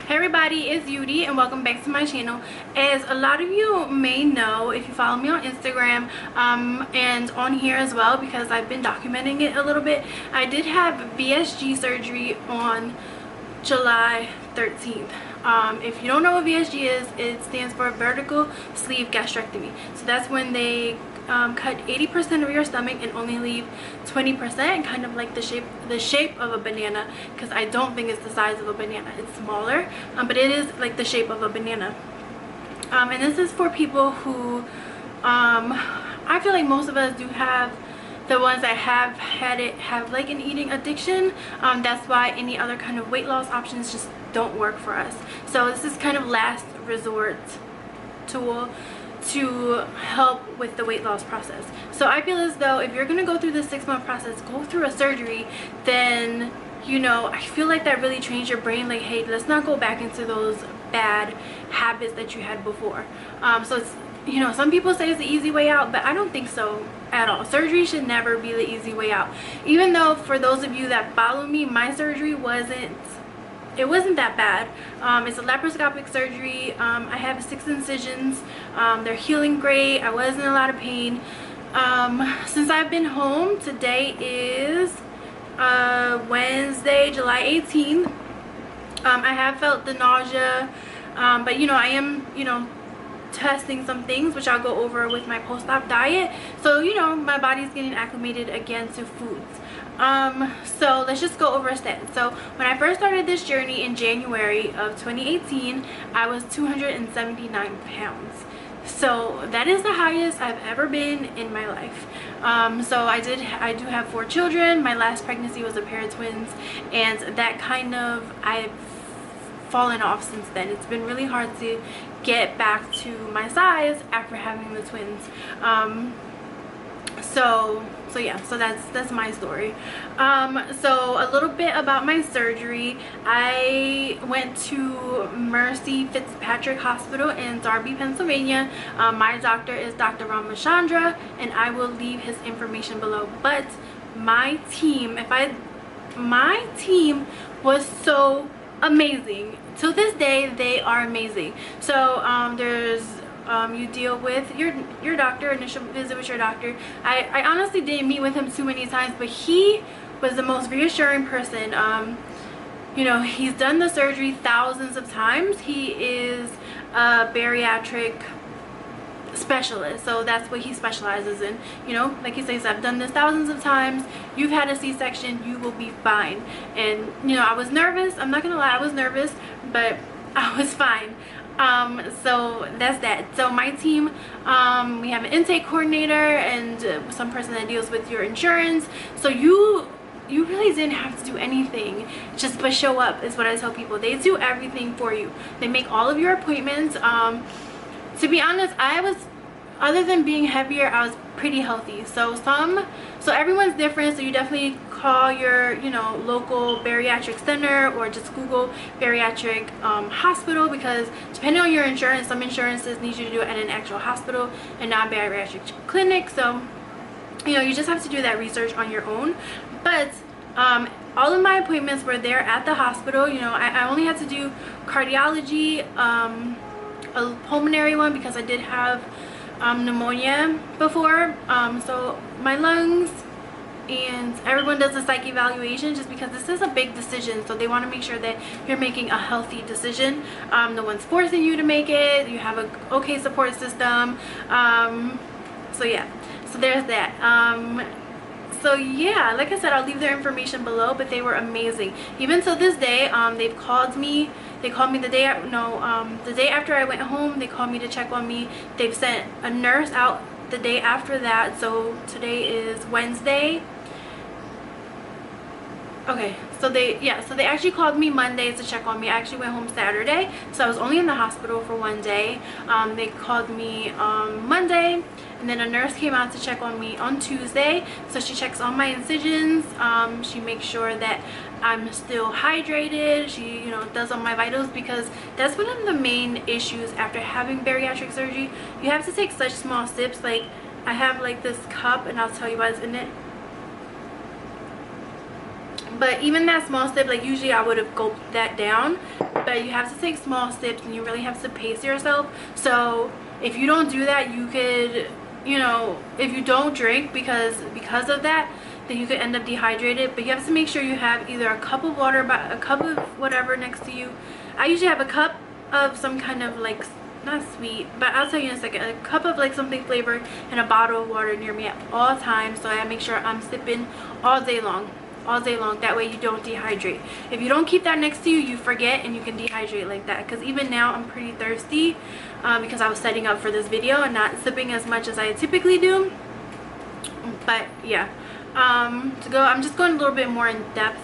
Hey everybody, it's Yudi and welcome back to my channel. As a lot of you may know if you follow me on Instagram and on here as well, because I've been documenting it a little bit, I did have VSG surgery on July 13th. If you don't know what VSG is, it stands for vertical sleeve gastrectomy. So that's when they cut 80% of your stomach and only leave 20%, kind of like the shape of a banana, because I don't think it's the size of a banana. It's smaller, but it is like the shape of a banana. And this is for people who I feel like most of us do have. The ones that have had it have like an eating addiction. That's why any other kind of weight loss options just don't work for us. So this is kind of last resort tool to help with the weight loss process. So I feel as though if you're going to go through this 6-month process, go through a surgery, then, you know, I feel like that really trains your brain, like, hey, let's not go back into those bad habits that you had before. So it's, you know, some people say it's the easy way out, but I don't think so at all. Surgery should never be the easy way out. Even though for those of you that follow me, my surgery wasn't that bad. It's a laparoscopic surgery. I have 6 incisions. They're healing great. I was in a lot of pain. Since I've been home, today is Wednesday, July 18th. I have felt the nausea, but you know, I am, you know, testing some things which I'll go over with my post-op diet. So, you know, my body's getting acclimated again to foods. So let's just go over a stat. So when I first started this journey in January of 2018, I was 279 pounds. So that is the highest I've ever been in my life. So I do have 4 children. My last pregnancy was a pair of twins, and that kind of, I've fallen off since then. It's been really hard to get back to my size after having the twins. So yeah, so that's my story. So a little bit about my surgery. I went to Mercy Fitzpatrick Hospital in Darby, Pennsylvania. My doctor is Dr. Rhamashandra, and I will leave his information below. But my team was so amazing. To this day, they are amazing. So you deal with your doctor, initial visit with your doctor. I honestly didn't meet with him too many times, but he was the most reassuring person. You know, he's done the surgery thousands of times. He is a bariatric specialist, so that's what he specializes in. You know, like he says, I've done this thousands of times. You've had a C-section, you will be fine. And you know, I was nervous. I'm not gonna lie, I was nervous, but I was fine. So that's that. So my team, we have an intake coordinator and some person that deals with your insurance. So you really didn't have to do anything, just but show up is what I tell people. They do everything for you. They make all of your appointments. To be honest, other than being heavier, I was pretty healthy. So everyone's different, so you definitely call your, you know, local bariatric center or just Google bariatric hospital, because depending on your insurance, some insurances need you to do it at an actual hospital and not a bariatric clinic. So, you know, you just have to do that research on your own. But all of my appointments were there at the hospital. You know, I only had to do cardiology, a pulmonary one, because I did have pneumonia before, so my lungs, and everyone does a psych evaluation just because this is a big decision, so they want to make sure that you're making a healthy decision. No one's forcing you to make it. You have a okay support system. So yeah, so there's that. So yeah, like I said, I'll leave their information below, but they were amazing. Even to this day, they've called me. They called me the day after I went home. They called me to check on me. They've sent a nurse out the day after that. So today is Wednesday. Okay, so they actually called me Monday to check on me. I actually went home Saturday, so I was only in the hospital for 1 day. They called me Monday, and then a nurse came out to check on me on Tuesday. So she checks all my incisions. She makes sure that I'm still hydrated. She, you know, does all my vitals, because that's one of the main issues after having bariatric surgery. You have to take such small sips. Like, I have like this cup, and I'll tell you what's in it. But even that small sip, like usually I would have gulped that down. but you have to take small sips and you really have to pace yourself. So if you don't do that, you could, you know, if you don't drink because of that, then you could end up dehydrated. But you have to make sure you have either a cup of water, a cup of whatever next to you. I usually have a cup of some kind of like, not sweet, but I'll tell you in a second, a cup of like something flavored and a bottle of water near me at all times, so I make sure I'm sipping all day long. That way you don't dehydrate. If you don't keep that next to you, you forget and you can dehydrate like that. Because even now I'm pretty thirsty because I was setting up for this video and not sipping as much as I typically do. But yeah, I'm just going a little bit more in depth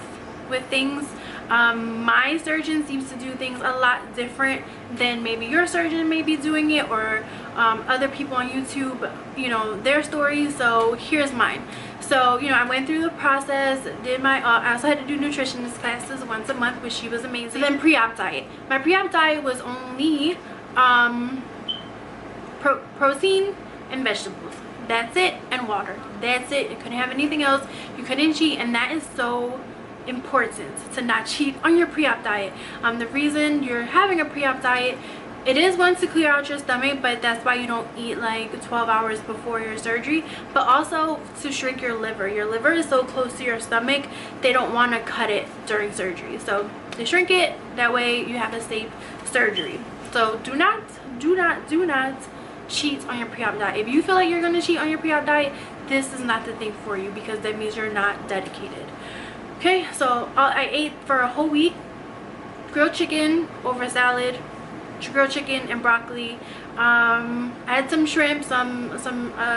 with things. My surgeon seems to do things a lot different than maybe your surgeon may be doing it, or other people on YouTube, you know, their stories. So here's mine. So, you know, I went through the process, did my, I also had to do nutritionist classes once a month, which she was amazing. And then pre-op diet. My pre-op diet was only protein and vegetables. That's it, and water. That's it. You couldn't have anything else. You couldn't cheat, and that is so important to not cheat on your pre-op diet. The reason you're having a pre-op diet, it is one to clear out your stomach, but that's why you don't eat like 12 hours before your surgery, but also to shrink your liver. Your liver is so close to your stomach, they don't want to cut it during surgery, so they shrink it. That way you have a safe surgery. So do not cheat on your pre-op diet. If you feel like you're going to cheat on your pre-op diet, this is not the thing for you, because that means you're not dedicated. Okay, so I ate for a whole week grilled chicken over salad, grilled chicken and broccoli. I had some shrimp, some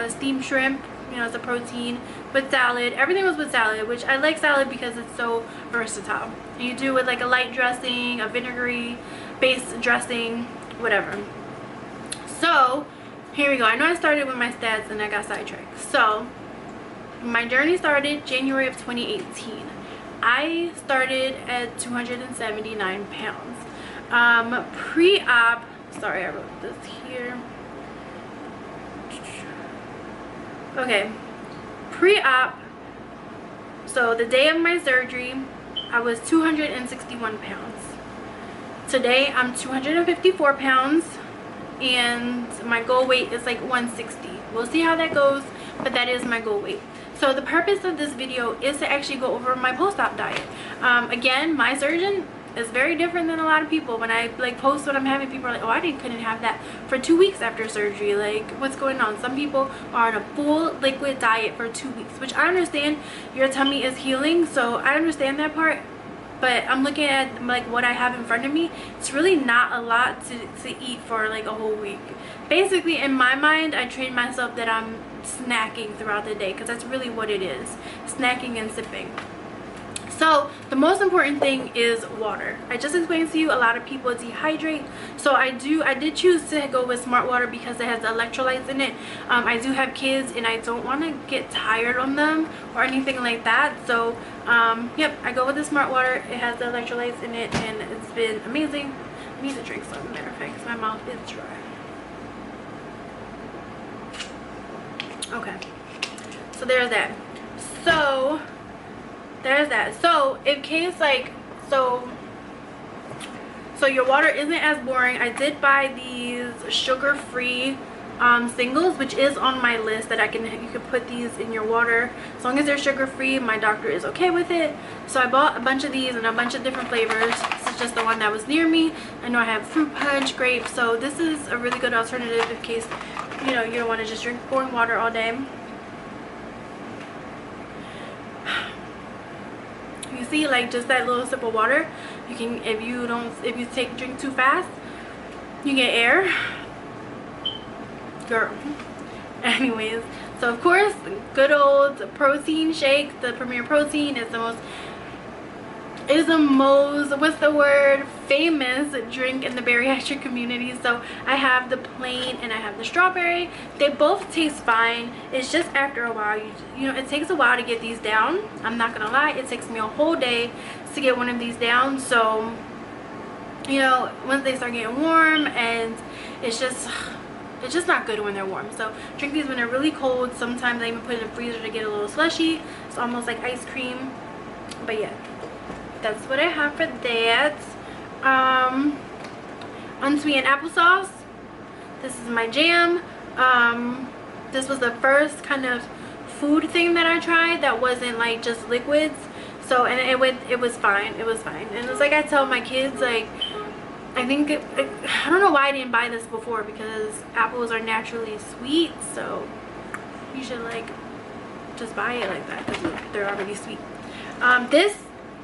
steamed shrimp, you know, as a protein, with salad. Everything was with salad, which I like salad because it's so versatile. And you do with like a light dressing, a vinegary based dressing, whatever. So here we go. I know I started with my stats and I got sidetracked. So my journey started January of 2018. I started at 279 pounds. Pre-op, sorry, I wrote this here. Okay, pre-op, so the day of my surgery, I was 261 pounds. Today, I'm 254 pounds, and my goal weight is like 160. We'll see how that goes, but that is my goal weight. So the purpose of this video is to actually go over my post-op diet. Again, my surgeon is very different than a lot of people. When I like post what I'm having, people are like, oh, I couldn't have that for 2 weeks after surgery. Like, what's going on? Some people are on a full liquid diet for 2 weeks, which I understand. Your tummy is healing, so I understand that part. But I'm looking at like what I have in front of me. It's really not a lot to eat for like a whole week. Basically, in my mind, I train myself that I'm snacking throughout the day, because that's really what it is, snacking and sipping. So the most important thing is water. I just explained to you, a lot of people dehydrate, so I did choose to go with smart water because it has electrolytes in it. I do have kids and I don't want to get tired on them or anything like that, so yep, I go with the smart water. It has the electrolytes in it and it's been amazing. I need to drink some, matter of fact, because my mouth is dry. Okay, so there's that. So there's that. So in case like so your water isn't as boring, I did buy these sugar-free singles, which is on my list, that you can put these in your water as long as they're sugar-free. My doctor is okay with it, so I bought a bunch of these in a bunch of different flavors. This is just the one that was near me. I know I have fruit punch, grape, so this is a really good alternative in case, you know, you don't want to just drink boring water all day. You see, like, just that little sip of water, you can, if you drink too fast, you get air, girl. Anyways, so of course, good old protein shake. The Premier Protein is the most what's the word, famous drink in the bariatric community. So I have the plain and I have the strawberry. They both taste fine. It's just after a while, you know, it takes a while to get these down. I'm not gonna lie, it takes me a whole day to get one of these down. So, you know, once they start getting warm, and it's just not good when they're warm. So drink these when they're really cold. Sometimes I even put it in the freezer to get a little slushy. It's almost like ice cream. But yeah, that's what I have for that. unsweetened applesauce. This is my jam. This was the first kind of food thing that I tried that wasn't like just liquids. So, and it was fine. It was fine. And it's like I tell my kids, like, I think I don't know why I didn't buy this before, because apples are naturally sweet, so you should like just buy it like that because they're already sweet. This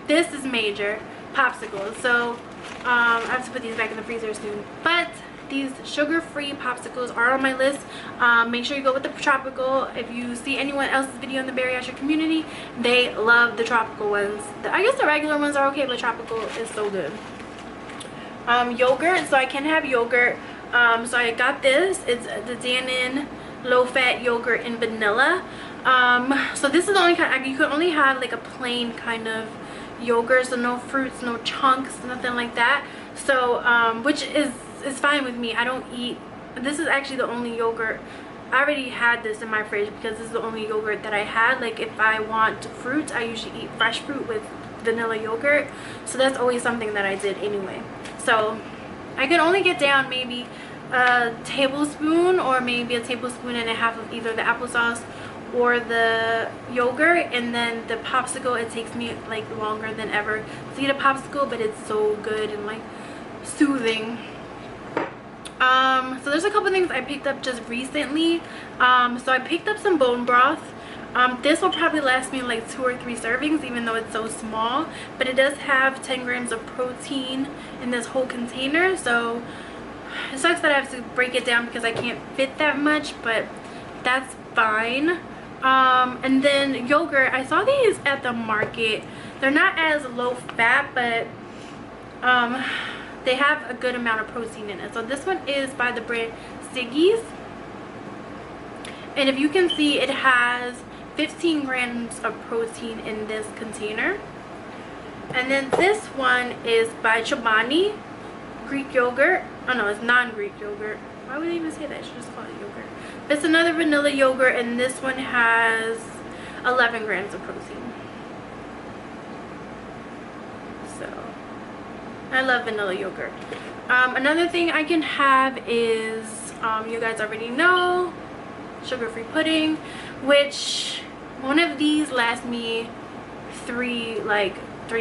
is major popsicles. So I have to put these back in the freezer soon, but these sugar-free popsicles are on my list. Make sure you go with the tropical. If you see anyone else's video in the bariatric community, they love the tropical ones. I guess the regular ones are okay, but tropical is so good. Yogurt, so I can have yogurt. So I got this. It's the Dannon low-fat yogurt in vanilla. So this is the only kind, you can only have like a plain kind of yogurt, so no fruits, no chunks, nothing like that. So which is fine with me. I don't eat, this is actually the only yogurt. I already had this in my fridge because this is the only yogurt that I had. Like if I want fruit, I usually eat fresh fruit with vanilla yogurt, so that's always something that I did anyway. So I could only get down maybe a tablespoon or maybe a tablespoon and a half of either the applesauce or the yogurt, and then the popsicle, it takes me like longer than ever to eat a popsicle, but it's so good and like soothing. So there's a couple things I picked up just recently. So I picked up some bone broth. This will probably last me like 2 or 3 servings, even though it's so small, but it does have 10 grams of protein in this whole container. So it sucks that I have to break it down because I can't fit that much, but that's fine. And then yogurt, I saw these at the market. They're not as low fat, but they have a good amount of protein in it. So this one is by the brand Siggy's, and if you can see, it has 15 grams of protein in this container. And then this one is by Chobani Greek yogurt. Oh no, it's non-Greek yogurt. Why would they even say that? I should just call it yogurt. It's another vanilla yogurt, and this one has 11 grams of protein. So I love vanilla yogurt. Another thing I can have is you guys already know, sugar-free pudding, which one of these lasts me 3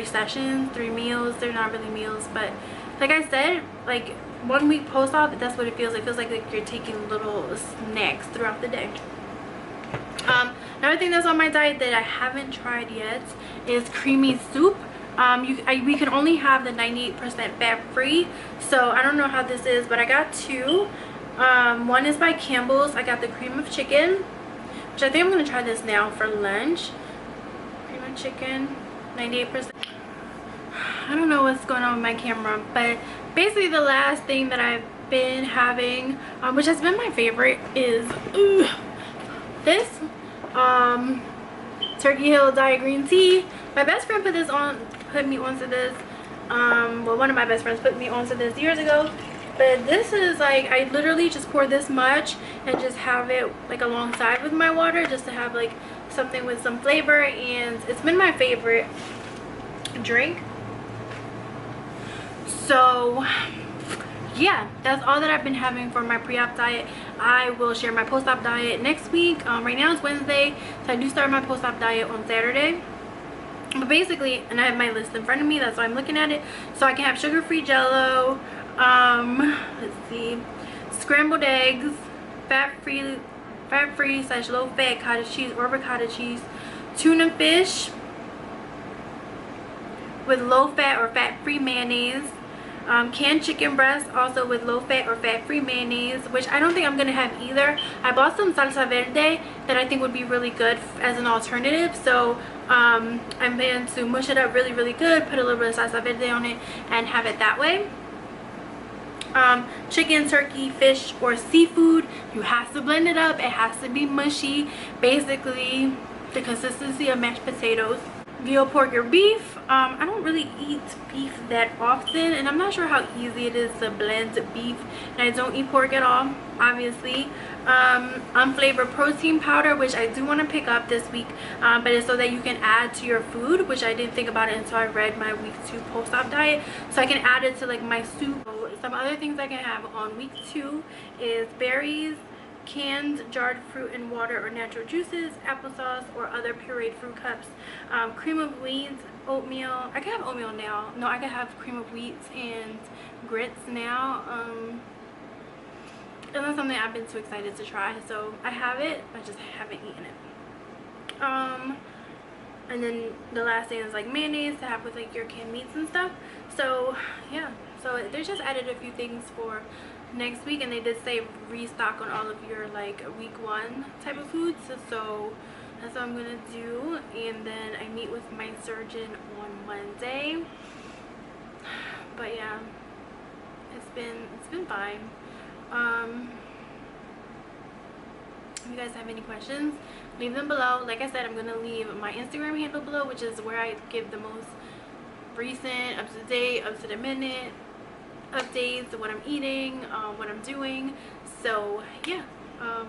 sessions, 3 meals. They're not really meals, but like I said, like 1 week post-op, that's what it feels like. It feels like you're taking little snacks throughout the day. Another thing that's on my diet that I haven't tried yet is creamy soup. We can only have the 98% fat-free, so I don't know how this is, but I got 2. One is by Campbell's. I got the cream of chicken, which I think I'm going to try this now for lunch. Cream of chicken, 98%. I don't know what's going on with my camera, but basically the last thing that I've been having, which has been my favorite, is this Turkey Hill Diet Green Tea. My best friend put me onto this. Well, one of my best friends put me onto this years ago. But this is like, I literally just pour this much and just have it like alongside with my water, just to have like something with some flavor, and it's been my favorite drink. So yeah, that's all that I've been having for my pre-op diet. I will share my post-op diet next week. Right now it's Wednesday, so I do start my post-op diet on Saturday. But basically, and I have my list in front of me, that's why I'm looking at it. So I can have sugar-free Jello, let's see, scrambled eggs, fat-free / low-fat cottage cheese or ricotta cheese, tuna fish with low-fat or fat-free mayonnaise, canned chicken breast also with low-fat or fat-free mayonnaise, which I don't think I'm gonna have either. I bought some salsa verde that I think would be really good as an alternative, so I'm going to mush it up really good, put a little bit of salsa verde on it, and have it that way. Chicken, turkey, fish, or seafood, you have to blend it up. It has to be mushy, basically the consistency of mashed potatoes. veal, pork, or beef. I don't really eat beef that often, and I'm not sure how easy it is to blend beef, and I don't eat pork at all, obviously. Unflavored protein powder, which I do want to pick up this week, but it's so that you can add to your food, which I didn't think about it until I read my week 2 post-op diet, so I can add it to like my soup. Some other things I can have on week 2 is berries, canned jarred fruit and water or natural juices, applesauce or other pureed fruit cups, cream of wheat, oatmeal. I can have oatmeal now. No, I can have cream of wheat and grits now. And that's something I've been too excited to try, so I have it, I just haven't eaten it. And then the last thing is like mayonnaise to have with like your canned meats and stuff. So yeah, so they just added a few things for next week, and they did say restock on all of your like week 1 type of foods, so that's what I'm gonna do. And then I meet with my surgeon on Monday. But yeah, it's been fine. If you guys have any questions, leave them below. Like I said, I'm gonna leave my Instagram handle below, which is where I give the most recent, up to date, up to the minute updates of what I'm eating, what I'm doing. So yeah, I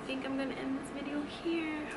think I'm gonna end this video here.